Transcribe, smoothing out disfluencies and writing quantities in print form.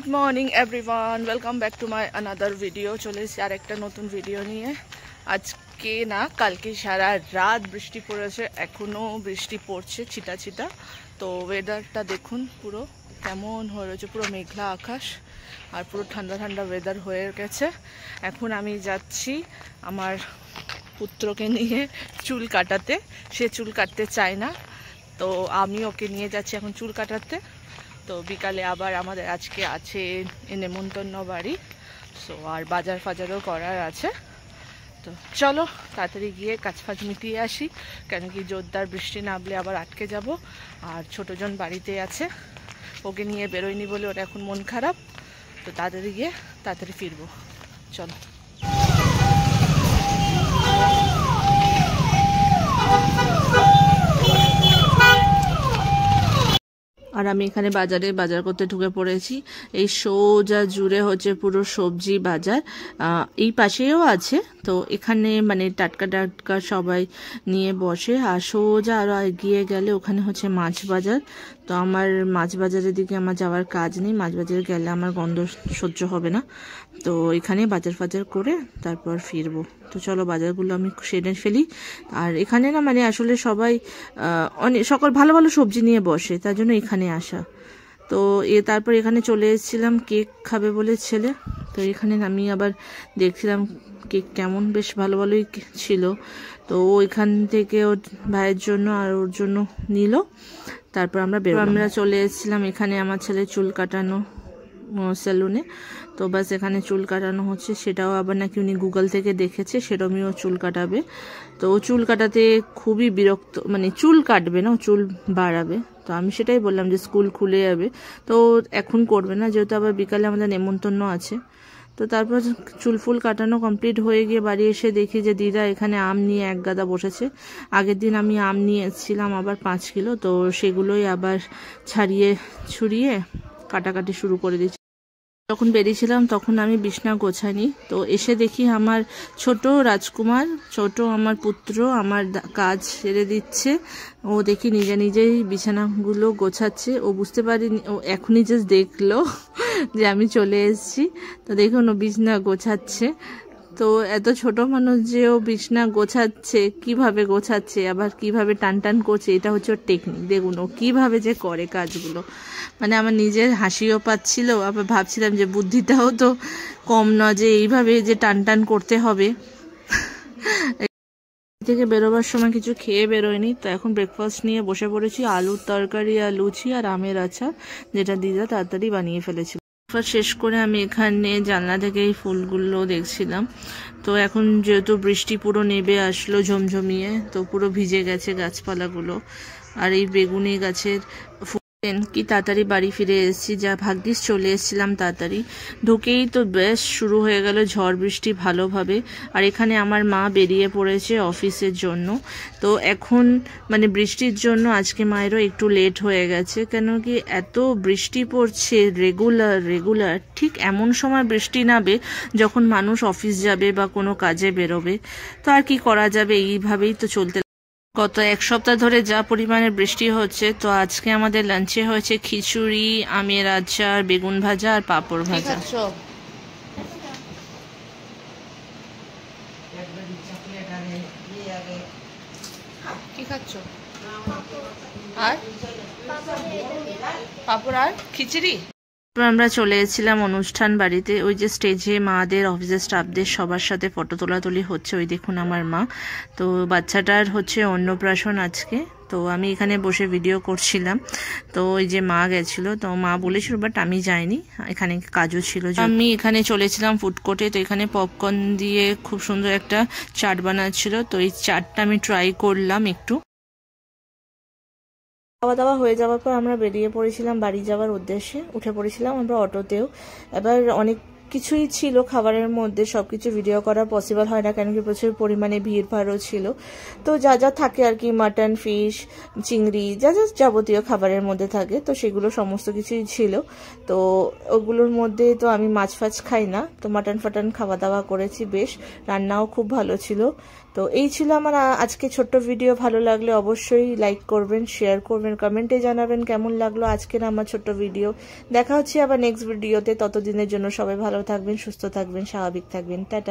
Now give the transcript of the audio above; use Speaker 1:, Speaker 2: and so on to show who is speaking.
Speaker 1: Good morning everyone, welcome back to my another video. চলে এসেছি আর একটা নতুন ভিডিও নিয়ে। আজকে না, কালকে সারা রাত বৃষ্টি পড়েছে, এখনও বৃষ্টি পড়ছে ছিটা ছিটা। তো ওয়েদারটা দেখুন পুরো কেমন হয়ে রয়েছে, পুরো মেঘলা আকাশ আর পুরো ঠান্ডা ঠান্ডা ওয়েদার হয়ে গেছে। এখন আমি যাচ্ছি আমার পুত্রকে নিয়ে চুল কাটাতে। সে চুল কাটতে চায় না, তো আমি ওকে নিয়ে যাচ্ছি এখন চুল কাটাতে। তো বিকালে আবার আমাদের আজকে আছে নেমন্তন্ন বাড়ি, সো আর বাজার ফাজারও করার আছে। তো চলো তাড়াতাড়ি গিয়ে কাজ ফাজ মিটিয়ে আসি, কেন কি জোরদার বৃষ্টি নামলে আবার আটকে যাব। আর ছোটজন বাড়িতে আছে, ওকে নিয়ে বেরোয়নি বলে ওর এখন মন খারাপ। তো তাড়াতাড়ি গিয়ে তাড়াতাড়ি ফিরবো, চলো। আর আমি এখানে বাজার করতে ঢুকে পড়েছি। এই সোজা জুড়ে হচ্ছে পুরো সবজি বাজার, এই পাশেও আছে। তো এখানে মানে টাটকা টাটকা সবাই নিয়ে বসে। আর সোজা আরও এগিয়ে গেলে ওখানে হচ্ছে মাছ বাজার। তো আমার মাছ বাজারের দিকে আমার যাওয়ার কাজ নেই, মাছ বাজারে গেলে আমার গন্ধ সহ্য হবে না। তো এখানে বাজার ফাজার করে তারপর ফিরবো। তো চলো বাজারগুলো আমি সেরে ফেলি। আর এখানে না মানে আসলে সবাই অনেক সকল ভালো ভালো সবজি নিয়ে বসে, তার জন্য এখানে আসা। তো তারপর এখানে চলে এসেছিলাম কেক খাবে বলে ছেলে। তো এখানে আমি আবার দেখছিলাম কেক কেমন, বেশ ভালো ভালোই ছিল। তো ও এখান থেকে ওর ভাইয়ের জন্য আর ওর জন্য নিল। তারপর আমরা চলে এসেছিলাম এখানে আমার ছেলে চুল কাটানো সেলুনে। তো বাস এখানে চুল কাটানো হচ্ছে, সেটাও আবার নাকি উনি গুগল থেকে দেখেছে, সেরকমই চুল কাটাবে। তো ও চুল কাটাতে খুবই বিরক্ত, মানে চুল কাটবে না, চুল বাড়াবে। তো আমি সেটাই বললাম যে স্কুল খুলে যাবে, তো এখন করবে না, যেহেতু আবার বিকালে আমাদের নেমন্তন্ন আছে। তো তারপর চুল ফুল কাটানো কমপ্লিট হয়ে গিয়ে বাড়ি এসে দেখি যে দিদা এখানে আম নিয়ে এক গাদা বসেছে। আগের দিন আমি আম নিয়ে এসেছিলাম আবার 5 কিলো, তো সেগুলোই আবার ছুরিয়ে কাটাকাটি শুরু করে দিয়েছি। যখন বেরিয়েছিলাম তখন আমি বিছনা গোছাইনি। তো এসে দেখি আমার ছোট রাজকুমার, আমার পুত্র আমার কাজ সেরে দিচ্ছে। ও দেখি নিজে নিজেই বিছানাগুলো গোছাচ্ছে। ও বুঝতে পারিনি, ও এখনই জাস্ট দেখলো যে আমি চলে এসেছি। তো দেখুন ও বিছনা গোছাচ্ছে। তো এত ছোট মানুষ যে ও বিছনা গোছাচ্ছে, কিভাবে গোছাচ্ছে আবার কিভাবে টান টান করছে, এটা হচ্ছে ওর টেকনিক। দেখুন ও কিভাবে যে করে কাজগুলো, মানে আমার নিজের হাসিও পাচ্ছিল, আবার ভাবছিলাম যে বুদ্ধিটাও তো কম নয় যে এইভাবে যে টান টান করতে হবে। থেকে বেরোবার সময় কিছু খেয়ে বেরোয়নি, তো এখন ব্রেকফাস্ট নিয়ে বসে পড়েছি। আলুর তরকারি আর লুচি আর আমের আচার, যেটা দিদা তাড়াতাড়ি বানিয়ে ফেলেছিল। শেষ করে আমি এখানে জানলা থেকে এই ফুলগুলো দেখছিলাম। তো এখন যেহেতু বৃষ্টি পুরো নেমে আসলো ঝমঝমিয়ে, তো পুরো ভিজে গেছে গাছপালাগুলো। আর এই বেগুনি গাছের কি তাড়াতাড়ি বাড়ি ফিরে এসেছি, যা ভাগ্যিস চলে এসেছিলাম তাড়াতাড়ি। ঢুকেই তো বেশ শুরু হয়ে গেল ঝড় বৃষ্টি ভালোভাবে। আর এখানে আমার মা বেরিয়ে পড়েছে অফিসের জন্য। তো এখন মানে বৃষ্টির জন্য আজকে মায়েরও একটু লেট হয়ে গেছে, কেন কি এত বৃষ্টি পড়ছে রেগুলার ঠিক এমন সময় বৃষ্টি নামবে যখন মানুষ অফিস যাবে বা কোনো কাজে বেরোবে। তো আর কি করা যাবে, এইভাবেই তো চলতে। গত 1 সপ্তাহ ধরে যা পরিমাণে বৃষ্টি হচ্ছে, তো আজকে আমাদের লাঞ্চে হয়েছে খিচুড়ি, আমের আচার, বেগুন ভাজা আর পাঁপড় ভাজা। কি খাচ্ছ? আর পাঁপড় আর খিচুড়ি। আমরা চলে এসেছিলাম অনুষ্ঠান বাড়িতে। ওই যে স্টেজে মাদের, অফিসের স্টাফদের সবার সাথে ফটো তোলাতুলি হচ্ছে। ওই দেখুন আমার মা। তো বাচ্চাটার হচ্ছে অন্নপ্রাশন আজকে। তো আমি এখানে বসে ভিডিও করছিলাম। তো ওই যে মা গেছিল, তো মা বলেছিল, বাট আমি যাইনি, এখানে কাজও ছিল। আমি এখানে চলেছিলাম ফুড কোর্টে। তো এখানে পপকর্ন দিয়ে খুব সুন্দর একটা চাট বানাচ্ছিল। তো এই চাটটা আমি ট্রাই করলাম একটু। খাওয়া দাওয়া হয়ে যাওয়ার পর আমরা বেরিয়ে পড়েছিলাম বাড়ি যাওয়ার উদ্দেশ্যে। উঠে পড়েছিলাম আমরা অটোতেও। এবার অনেক কিছুই ছিল খাবারের মধ্যে, সবকিছু ভিডিও করা পসিবল হয় না, কেন কি প্রচুর পরিমাণে ভিড় ভাড়ও ছিল। তো যা যা থাকে আর কি, মাটন, ফিশ, চিংড়ি, যা যা যাবতীয় খাবারের মধ্যে থাকে, তো সেগুলো সমস্ত কিছুই ছিল। তো ওগুলোর মধ্যে তো আমি মাছ ফাছ খাই না, তো মাটন ফাটন খাওয়া দাওয়া করেছি। বেশ রান্নাও খুব ভালো ছিল। তো এই ছিল আমার আজকে ছোট্ট ভিডিও। ভালো লাগলে অবশ্যই লাইক করবেন, শেয়ার করবেন, কমেন্টে জানাবেন কেমন লাগলো আজকের আমার ছোট্ট ভিডিও। দেখা হচ্ছে আবার নেক্সট ভিডিওতে। ততদিনের জন্য সবাই ভালো থাকবেন, সুস্থ থাকবেন, স্বাভাবিক থাকবেন। টাটা।